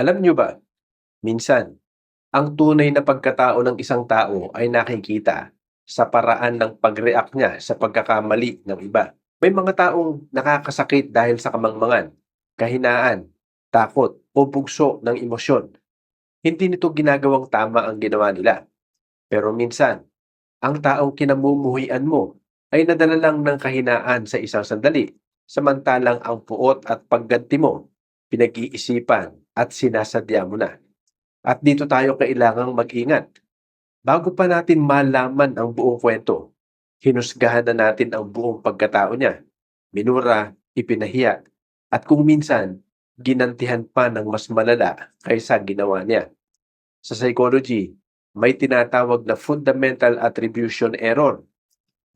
Alam niyo ba, minsan, ang tunay na pagkatao ng isang tao ay nakikita sa paraan ng pag-react niya sa pagkakamali ng iba. May mga taong nakakasakit dahil sa kamangmangan, kahinaan, takot o bugso ng emosyon. Hindi nito ginagawang tama ang ginawa nila. Pero minsan, ang taong kinamumuhian mo ay nadala lang ng kahinaan sa isang sandali, samantalang ang puot at pagganti mo, pinag-iisipan at sinasadya mo na. At dito tayo kailangang mag-ingat. Bago pa natin malaman ang buong kwento, hinusgahan na natin ang buong pagkatao niya. Minura, ipinahiya, at kung minsan, ginantihan pa ng mas malala kaysa ginawa niya. Sa psychology, may tinatawag na fundamental attribution error.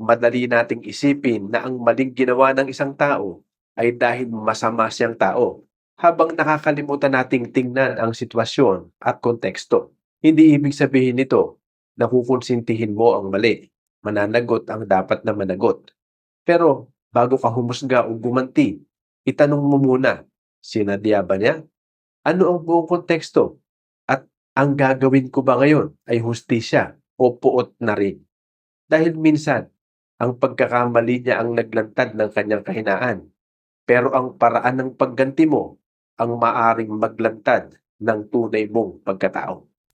Madali nating isipin na ang maling ginawa ng isang tao ay dahil masama siyang tao, habang nakakalimutan nating tingnan ang sitwasyon at konteksto. Hindi ibig sabihin nito na kukonsintihin mo ang mali. Mananagot ang dapat na managot. Pero bago ka humusga o gumanti, itanong mo muna, sinadya ba niya? Ano ang buong konteksto? At ang gagawin ko ba ngayon ay hustisya o puot na rin? Dahil minsan, ang pagkakamali niya ang naglantad ng kanyang kahinaan, pero ang paraan ng pagganti mo ang maaring maglantad ng tunay mong pagkatao.